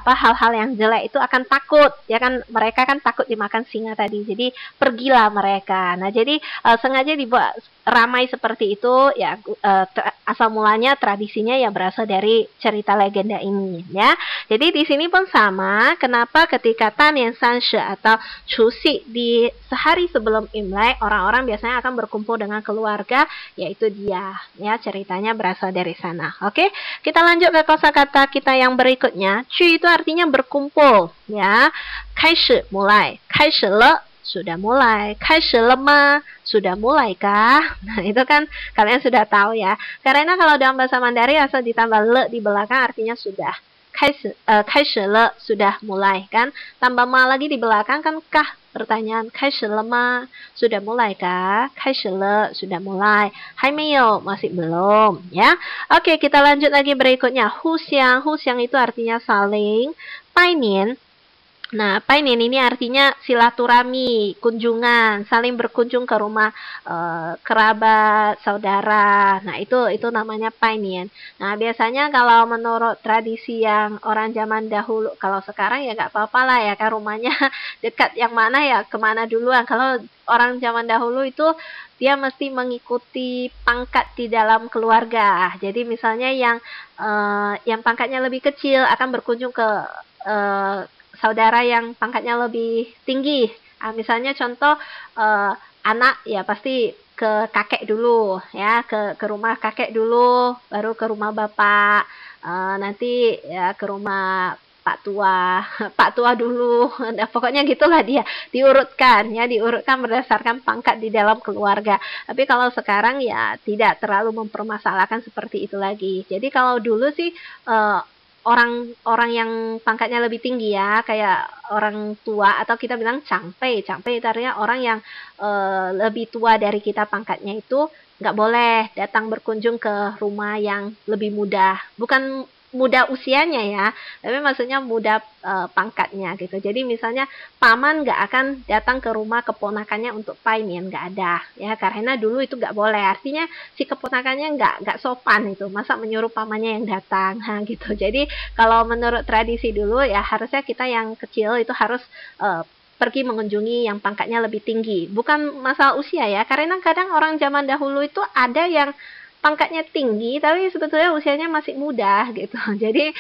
hal-hal yang jelek itu akan takut ya kan, mereka kan takut dimakan singa tadi. Jadi pergilah mereka. Nah, jadi sengaja dibuat ramai seperti itu ya, asal mulanya tradisinya ya berasal dari cerita legenda ini ya. Jadi di sini pun sama, kenapa ketika Tanian Sanshi atau Chusi di sehari sebelum Imlek, orang-orang biasanya akan berkumpul dengan keluarga, yaitu dia ya, ceritanya berasal dari sana. Oke, kita lanjut ke kosakata kita yang berikutnya. Cu itu artinya berkumpul ya. Kaishi mulai, kaishi le sudah mulai, kaishi le ma sudah mulai kah? Nah itu kan kalian sudah tahu ya, karena kalau dalam bahasa Mandarin asal ditambah le di belakang artinya sudah. Kaishi le sudah mulai kan, tambah ma lagi di belakang kan kah, pertanyaan kaishi le ma sudah mulai kah, kaishi le sudah mulai, hai meiyo masih belum ya. Oke, kita lanjut lagi berikutnya. Huxiang, huxiang itu artinya saling. Painin, nah, painin ini artinya silaturahmi, kunjungan, saling berkunjung ke rumah kerabat, saudara. Nah, itu namanya painin. Nah, biasanya kalau menurut tradisi yang orang zaman dahulu, kalau sekarang ya nggak apa-apa lah ya kan, rumahnya dekat yang mana ya kemana duluan. Kalau orang zaman dahulu itu dia mesti mengikuti pangkat di dalam keluarga. Jadi misalnya yang pangkatnya lebih kecil akan berkunjung ke saudara yang pangkatnya lebih tinggi. Misalnya contoh anak ya pasti ke kakek dulu ya, ke rumah kakek dulu, baru ke rumah bapak, nanti ya ke rumah Pak tua, Pak tua dulu. Nah, pokoknya gitulah dia diurutkan ya, diurutkan berdasarkan pangkat di dalam keluarga. Tapi kalau sekarang ya tidak terlalu mempermasalahkan seperti itu lagi. Jadi kalau dulu sih orang yang pangkatnya lebih tinggi ya, kayak orang tua atau kita bilang cangpei. Cangpei itu artinya orang yang lebih tua dari kita pangkatnya, itu nggak boleh datang berkunjung ke rumah yang lebih muda. Bukan muda usianya ya, tapi maksudnya muda pangkatnya gitu. Jadi misalnya paman nggak akan datang ke rumah keponakannya untuk painin, nggak ada ya, karena dulu itu nggak boleh. Artinya si keponakannya nggak sopan itu, masa menyuruh pamannya yang datang, gitu. Jadi kalau menurut tradisi dulu ya harusnya kita yang kecil itu harus pergi mengunjungi yang pangkatnya lebih tinggi. Bukan masalah usia ya, karena kadang orang zaman dahulu itu ada yang pangkatnya tinggi tapi sebetulnya usianya masih muda gitu. Jadi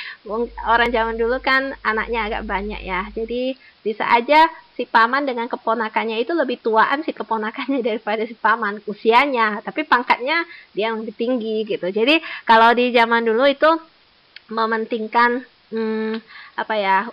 orang zaman dulu kan anaknya agak banyak ya, jadi bisa aja si paman dengan keponakannya itu lebih tuaan si keponakannya daripada si paman usianya, tapi pangkatnya dia yang lebih tinggi gitu. Jadi kalau di zaman dulu itu mementingkan apa ya,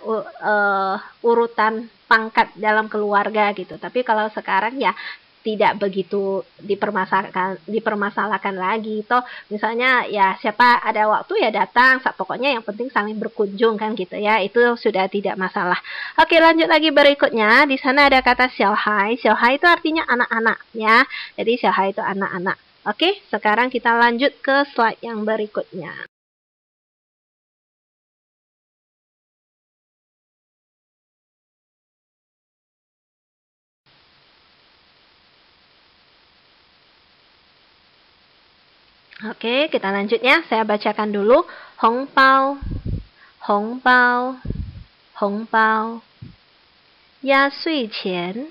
urutan pangkat dalam keluarga gitu. Tapi kalau sekarang ya tidak begitu dipermasalahkan lagi. Toh misalnya ya siapa ada waktu ya datang, pokoknya yang penting saling berkunjung kan gitu ya. Itu sudah tidak masalah. Oke, lanjut lagi berikutnya. Di sana ada kata xiaohai. Xiaohai itu artinya anak-anak ya. Jadi xiaohai itu anak-anak. Oke, sekarang kita lanjut ke slide yang berikutnya. Oke, kita lanjut ya. Saya bacakan dulu. Hongbao, hongbao, hongbao. Ya sui qian,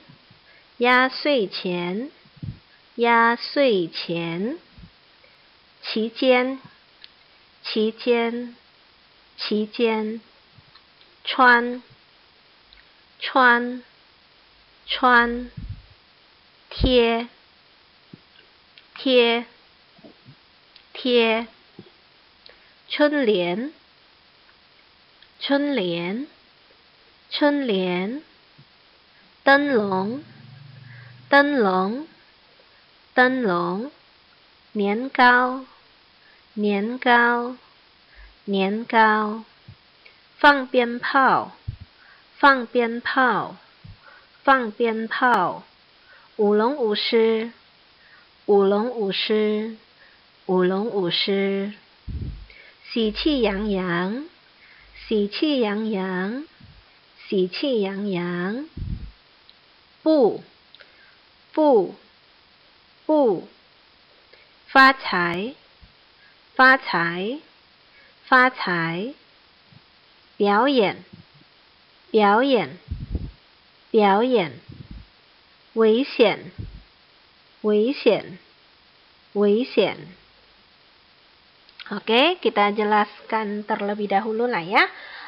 ya sui qian, ya sui qian. Qi jian, qi jian, qi jian. Chuan, chuan, chuan. Tie, tie,贴，春联，春联，春联，灯笼，灯笼，灯笼，年糕，年糕，年糕，放鞭炮，放鞭炮，放鞭炮，舞龙舞狮，舞龙舞狮。舞龙舞狮，喜气洋洋，喜气洋洋，喜气洋洋。不，不，不，发财，发财，发财。表演，表演，表演。危险，危险，危险。Oke, kita jelaskan terlebih dahulu lah ya.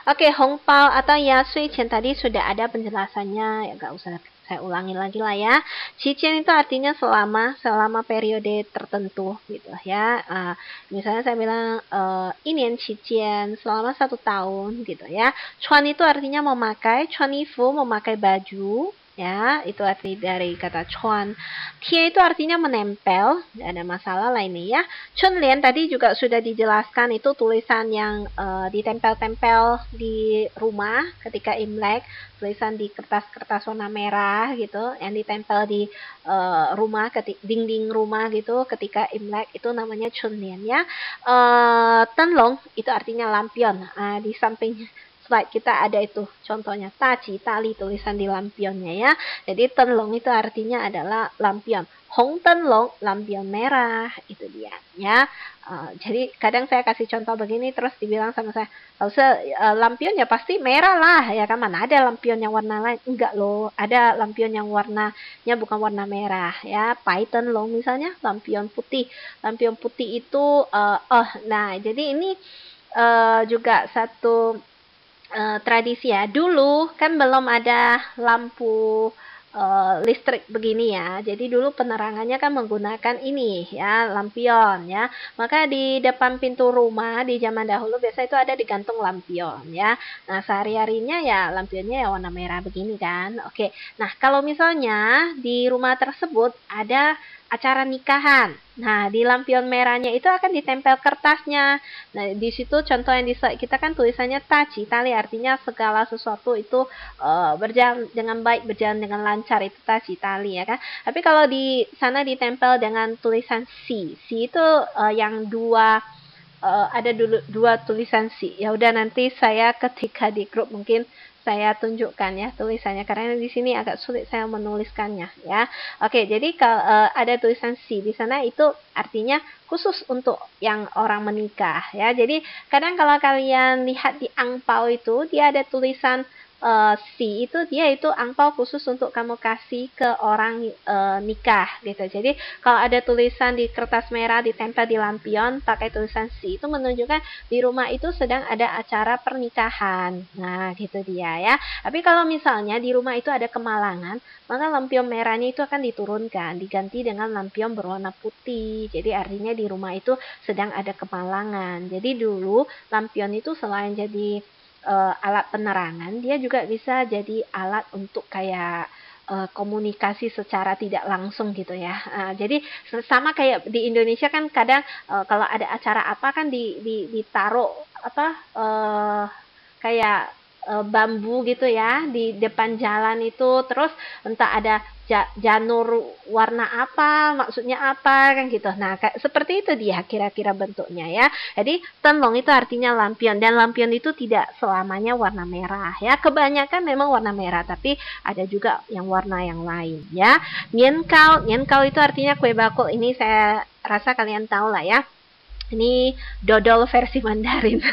Oke, hongbao atau ya sui qian tadi sudah ada penjelasannya, ya nggak usah saya ulangi lagi lah ya. Qi jian itu artinya selama periode tertentu gitu ya. Misalnya saya bilang inian qi jian selama 1 tahun gitu ya. Chuan itu artinya memakai, chuan ifu memakai baju. Ya, itu arti dari kata chuan. Tie itu artinya menempel, tidak ada masalah lah ini ya. Chunlian tadi juga sudah dijelaskan, itu tulisan yang ditempel-tempel di rumah ketika Imlek, tulisan di kertas-kertas warna merah gitu, yang ditempel di rumah, dinding rumah gitu ketika Imlek, itu namanya chunlian ya. Tenlong itu artinya lampion. Di samping slide kita ada itu contohnya taci, tali tulisan di lampionnya ya. Jadi tenlong itu artinya adalah lampion. Hong tenlong, lampion merah, itu dia ya. Jadi kadang saya kasih contoh begini terus dibilang sama saya, lampion ya pasti merah lah ya kan, mana ada lampion yang warna lain. Enggak loh, ada lampion yang warnanya bukan warna merah ya. Pai tenlong misalnya lampion putih. Lampion putih itu nah jadi ini juga satu tradisi ya. Dulu kan belum ada lampu listrik begini ya. Jadi dulu penerangannya kan menggunakan ini ya, lampion ya. Maka di depan pintu rumah di zaman dahulu biasa itu ada digantung lampion ya. Nah, sehari-harinya ya lampionnya ya warna merah begini kan. Oke. Nah, kalau misalnya di rumah tersebut ada acara nikahan. Nah, di lampion merahnya itu akan ditempel kertasnya. Nah, di situ contoh yang di slide kita kan tulisannya taci, tali artinya segala sesuatu itu berjalan dengan baik, berjalan dengan lancar, itu taci, tali ya kan. Tapi kalau di sana ditempel dengan tulisan si. Si itu yang ada dua tulisan si. Ya udah nanti saya ketika di grup mungkin saya tunjukkan ya tulisannya karena di sini agak sulit saya menuliskannya ya. Oke, jadi kalau ada tulisan si di sana itu artinya khusus untuk yang orang menikah ya. Jadi kadang kalau kalian lihat di angpau itu dia ada tulisan si itu dia itu angpau khusus untuk kamu kasih ke orang nikah gitu. Jadi kalau ada tulisan di kertas merah ditempel di lampion pakai tulisan si itu menunjukkan di rumah itu sedang ada acara pernikahan. Nah, gitu dia ya. Tapi kalau misalnya di rumah itu ada kemalangan, maka lampion merahnya itu akan diturunkan, diganti dengan lampion berwarna putih. Jadi artinya di rumah itu sedang ada kemalangan. Jadi dulu lampion itu selain jadi alat penerangan, dia juga bisa jadi alat untuk kayak komunikasi secara tidak langsung gitu ya. Jadi sama kayak di Indonesia kan kadang kalau ada acara apa kan ditaruh apa kayak bambu gitu ya di depan jalan itu, terus entah ada janur warna apa, maksudnya apa kan gitu. Nah, seperti itu dia kira-kira bentuknya ya. Jadi tenlong itu artinya lampion, dan lampion itu tidak selamanya warna merah ya. Kebanyakan memang warna merah, tapi ada juga yang warna yang lain ya. Niankao itu artinya kue bakul. Ini saya rasa kalian tahu lah ya. Ini dodol versi Mandarin.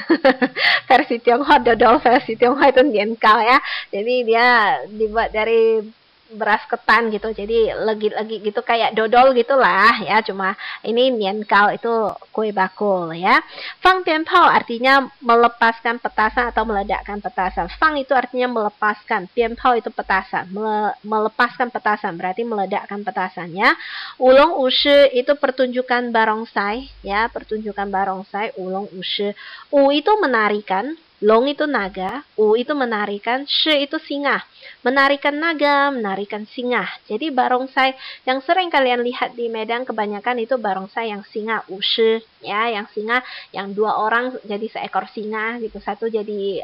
Versi Tionghoa, dodol versi Tionghoa itu niankao ya. Jadi dia dibuat dari beras ketan gitu, jadi legit-legit gitu kayak dodol gitulah ya, cuma ini niankao itu kue bakul ya. Fang pianpao artinya melepaskan petasan atau meledakkan petasan. Fang itu artinya melepaskan, pianpao itu petasan, melepaskan petasan berarti meledakkan petasan ya. Ulong ushi itu pertunjukan barongsai ya, pertunjukan barongsai ulong ushi. U itu menarikan, long itu naga, u itu menarikan, shi itu singa. Menarikan naga, menarikan singa. Jadi barongsai yang sering kalian lihat di Medan kebanyakan itu barongsai yang singa, ushi ya, yang singa, yang dua orang jadi seekor singa gitu, satu jadi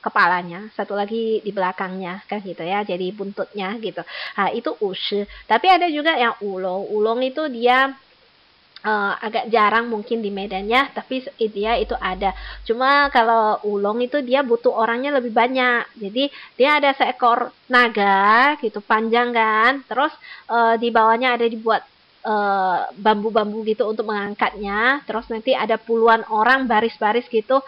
kepalanya, satu lagi di belakangnya kan gitu ya, jadi buntutnya gitu. Nah, itu ushi. Tapi ada juga yang ulong. Ulong itu dia agak jarang mungkin di Medan ya, tapi dia itu ada. Cuma kalau ulong itu dia butuh orangnya lebih banyak. Jadi dia ada seekor naga gitu panjang kan, terus di bawahnya ada dibuat bambu-bambu gitu untuk mengangkatnya. Terus nanti ada puluhan orang baris-baris gitu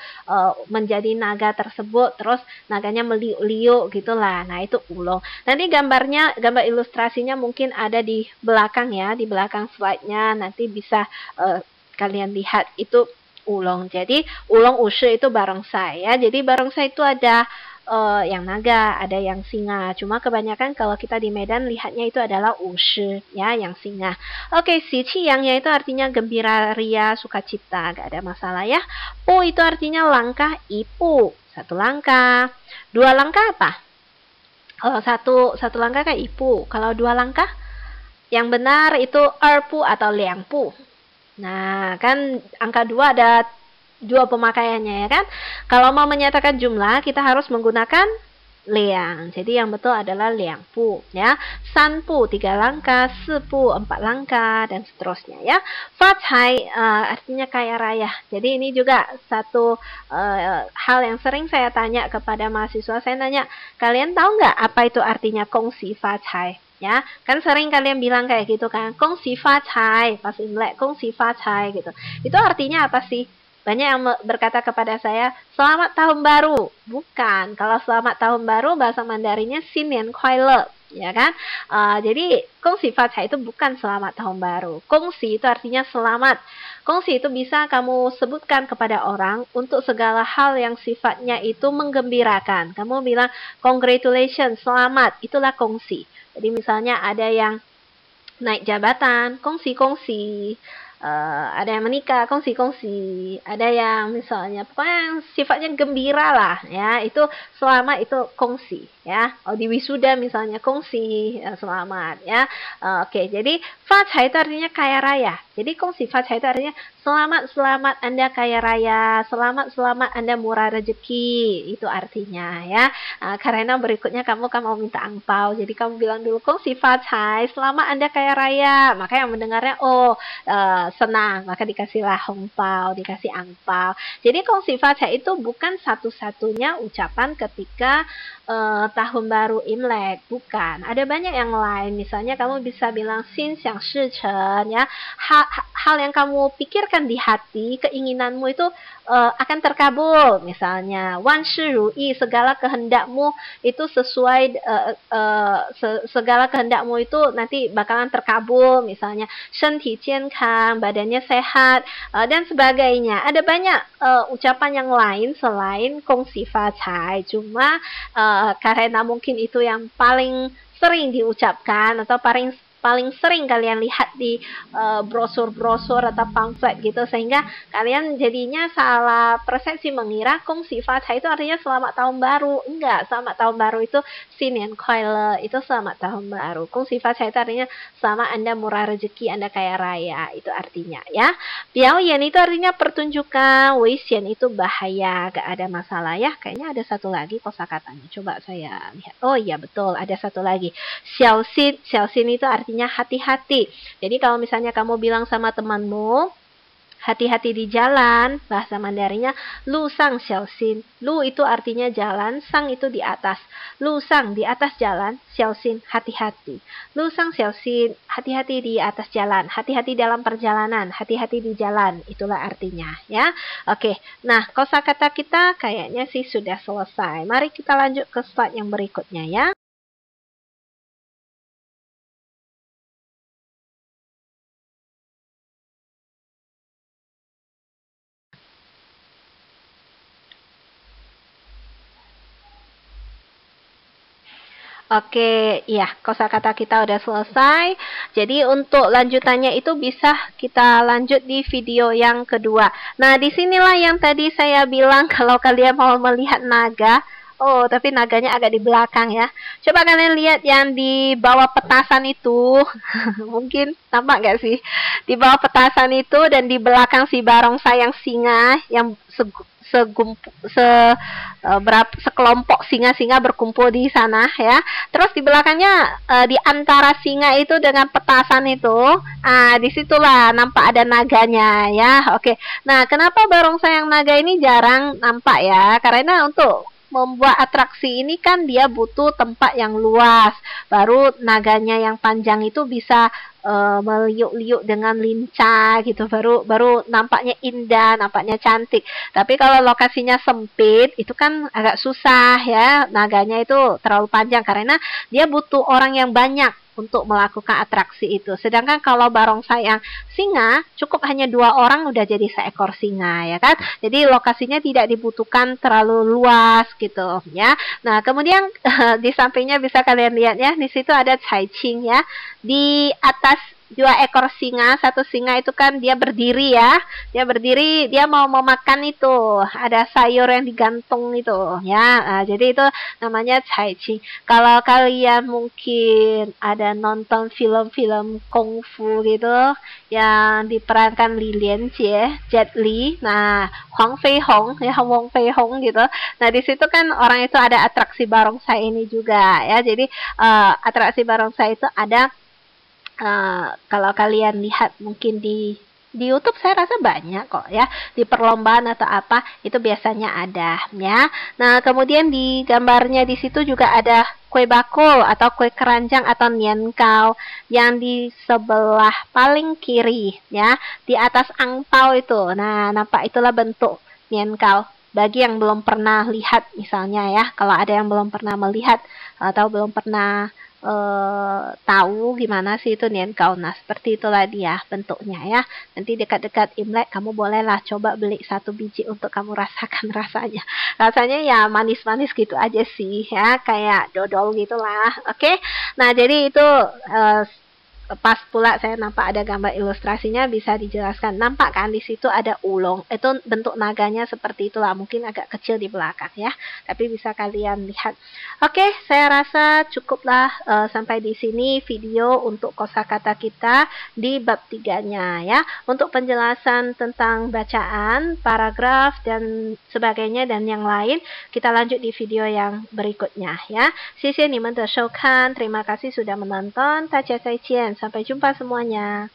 menjadi naga tersebut. Terus naganya meliuk-liuk gitulah. Nah, itu ulong. Nanti gambar ilustrasinya mungkin ada di belakang ya, di belakang slide-nya. Nanti bisa kalian lihat itu ulong. Jadi ulong ushi itu barongsai ya. Jadi barongsai itu ada yang naga, ada yang singa. Cuma kebanyakan kalau kita di Medan lihatnya itu adalah ushi ya, yang singa. Oke, si ciyangnya itu artinya gembira, ria, sukacita, gak ada masalah ya. Pu itu artinya langkah, ipu, satu langkah. Dua langkah apa? Kalau satu langkah kan ipu. Kalau dua langkah yang benar itu erpu atau liangpu. Nah, kan angka 2 ada dua pemakaiannya ya kan. Kalau mau menyatakan jumlah kita harus menggunakan liang. Jadi yang betul adalah liangpu ya. Sanpu 3 langkah, sepu 4 langkah dan seterusnya ya. Facai artinya kaya raya. Jadi ini juga satu hal yang sering saya tanya kepada mahasiswa. Saya nanya, kalian tahu nggak apa itu artinya kongsi facai? Ya, kan sering kalian bilang kayak gitu kan, kongsi facai, pas Imlek kongsi facai gitu. Itu artinya apa sih? Banyak yang berkata kepada saya, selamat tahun baru. Bukan, kalau selamat tahun baru bahasa Mandarinnya Xin Nian Kuai Le, ya kan? Jadi kongsi facai itu bukan selamat tahun baru. Kongsi itu artinya selamat. Kongsi itu bisa kamu sebutkan kepada orang untuk segala hal yang sifatnya itu menggembirakan. Kamu bilang congratulations, selamat, itulah kongsi. Jadi misalnya ada yang naik jabatan, kongsi-kongsi. Ada yang menikah, kongsi-kongsi. Ada yang misalnya pokoknya yang sifatnya gembira lah ya, itu selamat itu kongsi ya. Di wisuda misalnya kongsi selamat ya. Oke, jadi facai itu artinya kaya raya. Jadi kongsi facai itu artinya selamat Anda kaya raya, selamat Anda murah rezeki, itu artinya ya. Karena berikutnya kamu mau minta angpau, jadi kamu bilang dulu kongsi facai, selamat Anda kaya raya. Maka yang mendengarnya senang, maka dikasihlah hongpao, dikasih angpao. Jadi kongsi facai itu bukan satu-satunya ucapan ketika tahun baru Imlek, bukan. Ada banyak yang lain. Misalnya kamu bisa bilang xin xiang shi chen ya. Hal yang kamu pikirkan di hati, keinginanmu itu akan terkabul. Misalnya wan shi ru yi, segala kehendakmu itu sesuai segala kehendakmu itu nanti bakalan terkabul. Misalnya senti jiankang, badannya sehat dan sebagainya. Ada banyak ucapan yang lain selain kongsi facai. Cuma karena mungkin itu yang paling sering diucapkan atau paling sering kalian lihat di brosur-brosur atau pamflet gitu, sehingga kalian jadinya salah persepsi mengira Kung Si Fa Cai itu artinya selamat tahun baru. Enggak, selamat tahun baru itu Xinian Kuai Le, itu selamat tahun baru. Kung Si Fa Cai itu artinya selamat Anda murah rezeki, Anda kaya raya, itu artinya ya. Biao Yan itu artinya pertunjukan, Wei Xian itu bahaya, gak ada masalah ya. Kayaknya ada satu lagi kosakatanya. Coba saya lihat. Oh iya betul, ada satu lagi. Xiao Xin itu artinya hati-hati. Jadi kalau misalnya kamu bilang sama temanmu, hati-hati di jalan, bahasa Mandarinnya Lu Sang Xiao Xin. Lu itu artinya jalan, Sang itu di atas. Lu Sang di atas jalan, Xiao Xin hati-hati. Lu Sang Xiao Xin, hati-hati di atas jalan, hati-hati dalam perjalanan, hati-hati di jalan. Itulah artinya ya. Oke, nah kosakata kita kayaknya sih sudah selesai. Mari kita lanjut ke slide yang berikutnya ya. Oke, iya, kosakata kita udah selesai. Jadi untuk lanjutannya itu bisa kita lanjut di video yang kedua. Nah, disinilah yang tadi saya bilang kalau kalian mau melihat naga. Oh, tapi naganya agak di belakang ya. Coba kalian lihat yang di bawah petasan itu. Mungkin nampak nggak sih? Di bawah petasan itu dan di belakang si barongsai yang singa yang sekelompok singa-singa berkumpul di sana ya. Terus di belakangnya di antara singa itu dengan petasan itu, disitulah nampak ada naganya ya. Oke. Nah, kenapa barongsai yang naga ini jarang nampak ya? Karena untuk membuat atraksi ini kan dia butuh tempat yang luas. Baru naganya yang panjang itu bisa meliuk-liuk dengan lincah gitu, baru nampaknya indah, nampaknya cantik. Tapi kalau lokasinya sempit itu kan agak susah ya, naganya itu terlalu panjang karena dia butuh orang yang banyak untuk melakukan atraksi itu. Sedangkan kalau barongsai yang singa cukup hanya 2 orang udah jadi seekor singa ya kan. Jadi lokasinya tidak dibutuhkan terlalu luas gitu ya. Nah, kemudian di sampingnya bisa kalian lihat ya, di situ ada Cai Qing ya. Di atas 2 ekor singa, satu singa itu kan dia berdiri ya. Dia berdiri, dia mau memakan itu. Ada sayur yang digantung itu ya. Nah, jadi itu namanya Cai Qing. Kalau kalian mungkin ada nonton film-film kungfu gitu yang diperankan Li Lianjie, Jet Li, nah Huang Fei Hong ya, Wong Fei Hong gitu. Nah, di situ kan orang itu ada atraksi barongsai ini juga ya. Jadi atraksi barongsai itu ada kalau kalian lihat mungkin di YouTube saya rasa banyak kok ya, di perlombaan atau apa itu biasanya ada ya. Nah, kemudian di gambarnya di situ juga ada kue bakul atau kue keranjang atau nian kao yang di sebelah paling kiri ya, di atas angpau itu. Nah, nampak itulah bentuk nian kao. Bagi yang belum pernah lihat misalnya ya, kalau ada yang belum pernah melihat atau belum pernah tahu gimana sih itu nian kao. Nah, seperti itulah dia bentuknya ya. Nanti dekat-dekat Imlek kamu bolehlah coba beli 1 biji untuk kamu rasakan rasanya. Rasanya ya manis-manis gitu aja sih ya, kayak dodol gitulah. Oke. Nah, jadi itu pas pula saya nampak ada gambar ilustrasinya, bisa dijelaskan. Nampak kan di situ ada ulong. Itu bentuk naganya seperti itulah, mungkin agak kecil di belakang ya, tapi bisa kalian lihat. Oke, saya rasa cukuplah sampai di sini video untuk kosakata kita di bab 3-nya ya. Untuk penjelasan tentang bacaan, paragraf dan sebagainya dan yang lain, kita lanjut di video yang berikutnya ya. Terima kasih sudah menonton. Sampai jumpa semuanya.